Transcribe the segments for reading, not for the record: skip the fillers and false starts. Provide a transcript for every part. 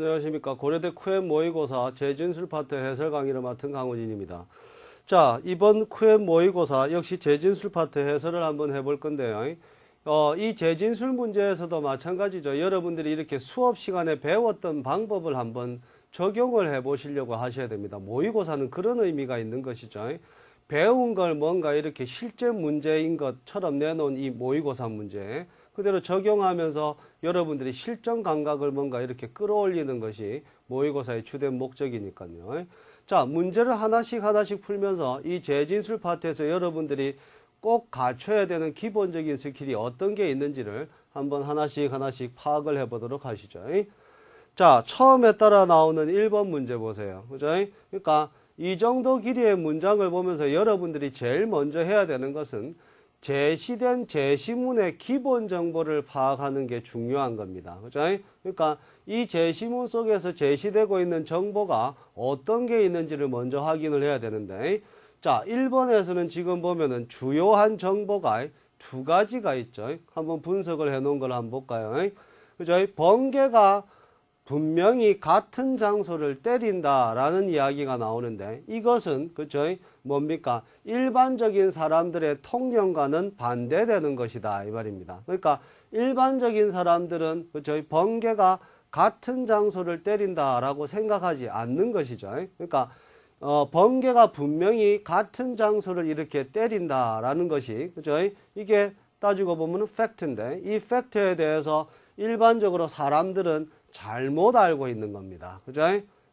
안녕하십니까. 고려대 쿠엠 모의고사 재진술 파트 해설 강의를 맡은 강훈인입니다. 자, 이번 쿠엠 모의고사 역시 재진술 파트 해설을 한번 해볼 건데요. 이 재진술 문제에서도 마찬가지죠. 여러분들이 이렇게 수업 시간에 배웠던 방법을 한번 적용을 해 보시려고 하셔야 됩니다. 모의고사는 그런 의미가 있는 것이죠. 배운 걸 뭔가 이렇게 실제 문제인 것처럼 내놓은 이 모의고사 문제 그대로 적용하면서 여러분들이 실전 감각을 뭔가 이렇게 끌어올리는 것이 모의고사의 주된 목적이니까요. 자, 문제를 하나씩 풀면서 이 재진술 파트에서 여러분들이 꼭 갖춰야 되는 기본적인 스킬이 어떤 게 있는지를 한번 하나씩 파악을 해보도록 하시죠. 자, 처음에 따라 나오는 1번 문제 보세요. 그죠? 그러니까 이 정도 길이의 문장을 보면서 여러분들이 제일 먼저 해야 되는 것은 제시된 제시문의 기본 정보를 파악하는 게 중요한 겁니다. 그죠? 그러니까 이 제시문 속에서 제시되고 있는 정보가 어떤 게 있는지를 먼저 확인을 해야 되는데, 자, 1번에서는 지금 보면은 주요한 정보가 두 가지가 있죠. 한번 분석을 해 놓은 걸 한번 볼까요? 그죠? 번개가 분명히 같은 장소를 때린다라는 이야기가 나오는데, 이것은 그죠? 뭡니까? 일반적인 사람들의 통념과는 반대되는 것이다 이 말입니다. 그러니까 일반적인 사람들은 그죠? 번개가 같은 장소를 때린다라고 생각하지 않는 것이죠. 그러니까 번개가 분명히 같은 장소를 이렇게 때린다라는 것이 그죠? 이게 따지고 보면 팩트인데, 이 팩트에 대해서 일반적으로 사람들은 잘못 알고 있는 겁니다. 그죠?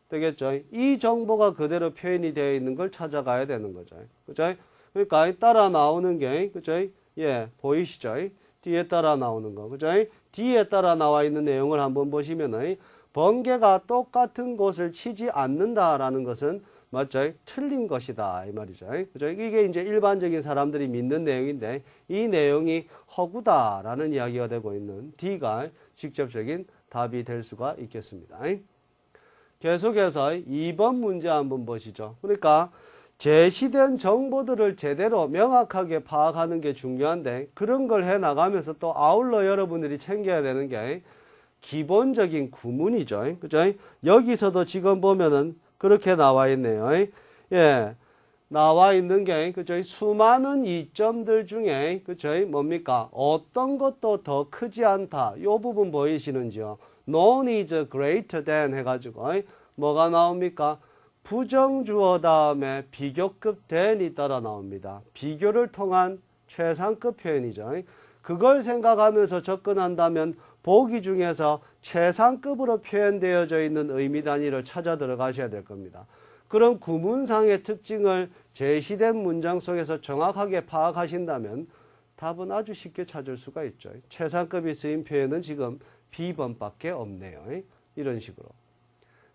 되겠죠? 이 정보가 그대로 표현이 되어 있는 걸 찾아가야 되는 거죠. 그죠? 그러니까 따라 나오는 게, 그죠? 예, 보이시죠? 뒤에 따라 나오는 거. 그죠? 뒤에 따라 나와 있는 내용을 한번 보시면은, 번개가 똑같은 곳을 치지 않는다라는 것은 맞죠? 틀린 것이다 이 말이죠. 그죠? 이게 이제 일반적인 사람들이 믿는 내용인데, 이 내용이 허구다라는 이야기가 되고 있는 D가 직접적인 답이 될 수가 있겠습니다. 계속해서 2번 문제 한번 보시죠. 그러니까 제시된 정보들을 제대로 명확하게 파악하는 게 중요한데, 그런 걸 해나가면서 또 아울러 여러분들이 챙겨야 되는 게 기본적인 구문이죠. 그죠? 여기서도 지금 보면은 그렇게 나와 있네요. 예. 나와 있는 게, 그죠? 수많은 이점들 중에, 그죠? 뭡니까? 어떤 것도 더 크지 않다. 요 부분 보이시는지요? None is greater than 해가지고, 뭐가 나옵니까? 부정주어 다음에 비교급 than이 따라 나옵니다. 비교를 통한 최상급 표현이죠. 그걸 생각하면서 접근한다면 보기 중에서 최상급으로 표현되어져 있는 의미 단위를 찾아 들어가셔야 될 겁니다. 그런 구문상의 특징을 제시된 문장 속에서 정확하게 파악하신다면 답은 아주 쉽게 찾을 수가 있죠. 최상급이 쓰인 표현은 지금 B번밖에 없네요. 이런 식으로.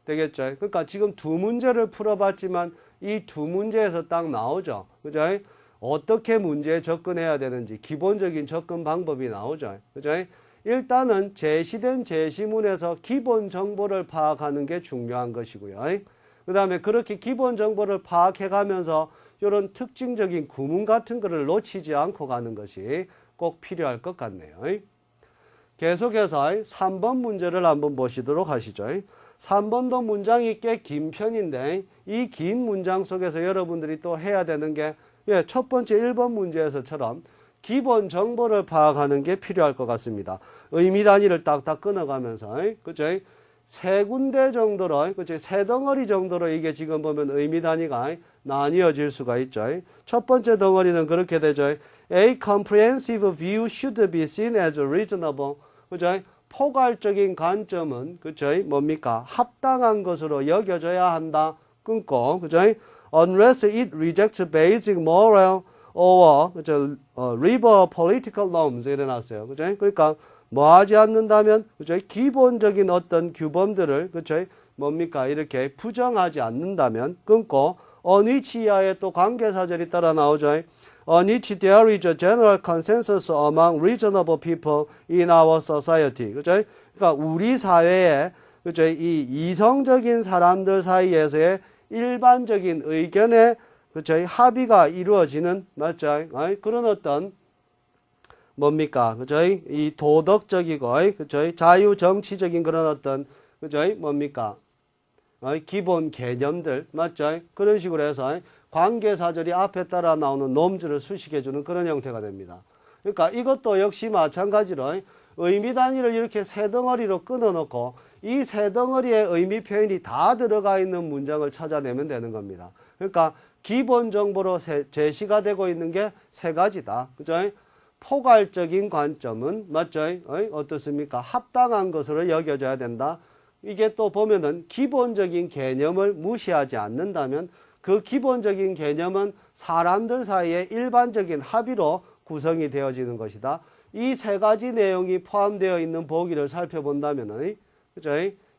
되겠죠? 그러니까 지금 두 문제를 풀어봤지만 이 두 문제에서 딱 나오죠. 그죠? 어떻게 문제에 접근해야 되는지 기본적인 접근 방법이 나오죠. 그죠? 일단은 제시된 제시문에서 기본 정보를 파악하는 게 중요한 것이고요. 그 다음에 그렇게 기본 정보를 파악해 가면서 이런 특징적인 구문 같은 거를 놓치지 않고 가는 것이 꼭 필요할 것 같네요. 계속해서 3번 문제를 한번 보시도록 하시죠. 3번도 문장이 꽤 긴 편인데, 이 긴 문장 속에서 여러분들이 또 해야 되는 게, 예, 첫 번째 1번 문제에서처럼 기본 정보를 파악하는 게 필요할 것 같습니다. 의미 단위를 딱딱 끊어가면서, 그죠? 세 군데 정도로, 그죠? 세 덩어리 정도로 이게 지금 보면 의미 단위가 나뉘어질 수가 있죠. 첫 번째 덩어리는 그렇게 되죠. A comprehensive view should be seen as reasonable. 그죠? 포괄적인 관점은, 그죠? 뭡니까? 합당한 것으로 여겨져야 한다. 끊고, 그죠? Unless it rejects basic moral or, 그죠? liberal political norms. 이래 놨어요. 그죠? 그러니까, 뭐 하지 않는다면, 그죠? 기본적인 어떤 규범들을, 그죠? 뭡니까? 이렇게 부정하지 않는다면, 끊고, on which 이하에 또 관계사절이 따라 나오죠. On which there is a general consensus among reasonable people in our society. 그죠? 그러니까 우리 사회에, 그죠? 이 이성적인 사람들 사이에서의 일반적인 의견에, 그죠? 합의가 이루어지는, 맞죠? 그런 어떤, 뭡니까? 그죠? 이 도덕적이고, 그죠? 자유 정치적인 그런 어떤 그죠? 뭡니까? 기본 개념들, 맞죠? 그런 식으로 해서 관계사절이 앞에 따라 나오는 놈즈를 수식해주는 그런 형태가 됩니다. 그러니까 이것도 역시 마찬가지로 의미 단위를 이렇게 세 덩어리로 끊어놓고 이 세 덩어리의 의미 표현이 다 들어가 있는 문장을 찾아내면 되는 겁니다. 그러니까 기본 정보로 제시가 되고 있는 게 세 가지다. 그죠? 포괄적인 관점은 맞죠? 어떻습니까? 합당한 것으로 여겨져야 된다. 이게 또 보면은 기본적인 개념을 무시하지 않는다면 그 기본적인 개념은 사람들 사이의 일반적인 합의로 구성이 되어지는 것이다. 이 세 가지 내용이 포함되어 있는 보기를 살펴본다면, 그죠?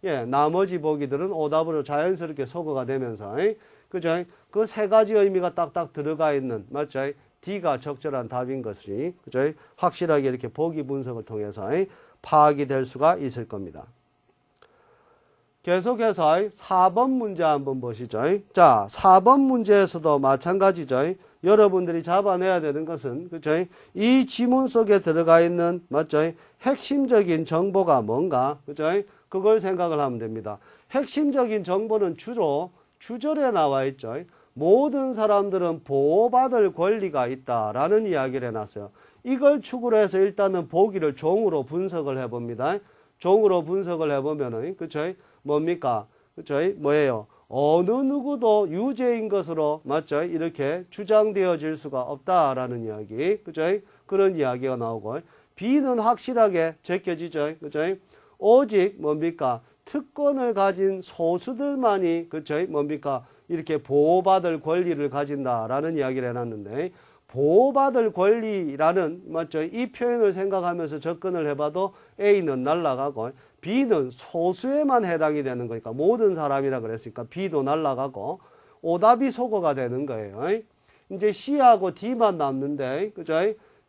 예, 나머지 보기들은 오답으로 자연스럽게 소거가 되면서, 그죠? 그 세 가지 의미가 딱딱 들어가 있는, 맞죠? D가 적절한 답인 것이, 그죠? 확실하게 이렇게 보기 분석을 통해서 파악이 될 수가 있을 겁니다. 계속해서 4번 문제 한번 보시죠. 자, 4번 문제에서도 마찬가지죠. 여러분들이 잡아내야 되는 것은, 그죠? 이 지문 속에 들어가 있는, 맞죠? 핵심적인 정보가 뭔가, 그죠? 그걸 생각을 하면 됩니다. 핵심적인 정보는 주로 주절에 나와 있죠. 모든 사람들은 보호받을 권리가 있다라는 이야기를 해놨어요. 이걸 축으로 해서 일단은 보기를 종으로 분석을 해봅니다. 종으로 분석을 해보면은, 그죠? 뭡니까? 그죠? 뭐예요? 어느 누구도 유죄인 것으로, 맞죠? 이렇게 주장되어질 수가 없다라는 이야기. 그죠? 그런 이야기가 나오고, B는 확실하게 제껴지죠. 그죠? 오직 뭡니까? 특권을 가진 소수들만이, 그죠? 뭡니까? 이렇게 보호받을 권리를 가진다라는 이야기를 해놨는데, 보호받을 권리라는, 맞죠? 이 표현을 생각하면서 접근을 해봐도 A는 날아가고 B는 소수에만 해당이 되는 거니까 모든 사람이라 그랬으니까 B도 날아가고 오답이 소거가 되는 거예요. 이제 C하고 D만 남는데, 그죠?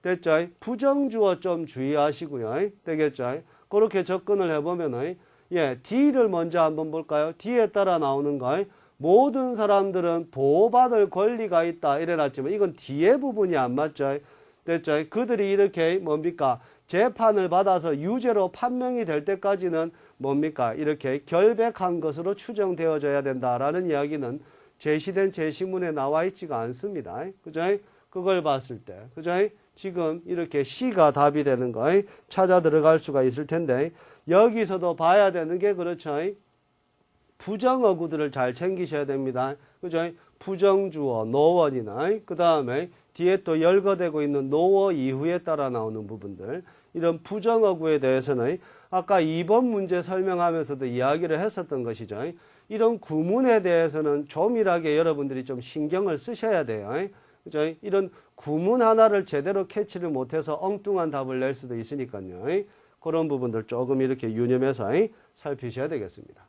됐죠? 부정주어 좀 주의하시고요. 되겠죠? 그렇게 접근을 해보면은, 예, D를 먼저 한번 볼까요? D에 따라 나오는 거. 모든 사람들은 보호받을 권리가 있다 이래놨지만 이건 뒤에 부분이 안 맞죠. 됐죠? 그들이 이렇게 뭡니까? 재판을 받아서 유죄로 판명이 될 때까지는 뭡니까? 이렇게 결백한 것으로 추정되어져야 된다라는 이야기는 제시된 제시문에 나와 있지가 않습니다. 그죠? 그걸 봤을 때. 그죠? 지금 이렇게 C가 답이 되는 거 찾아 들어갈 수가 있을 텐데 여기서도 봐야 되는 게 그렇죠. 부정어구들을 잘 챙기셔야 됩니다. 그죠? 부정주어, 노원이나, 그 다음에 뒤에 또 열거되고 있는 노어 이후에 따라 나오는 부분들. 이런 부정어구에 대해서는 아까 2번 문제 설명하면서도 이야기를 했었던 것이죠. 이런 구문에 대해서는 조밀하게 여러분들이 좀 신경을 쓰셔야 돼요. 그죠? 이런 구문 하나를 제대로 캐치를 못해서 엉뚱한 답을 낼 수도 있으니까요. 그런 부분들 조금 이렇게 유념해서 살피셔야 되겠습니다.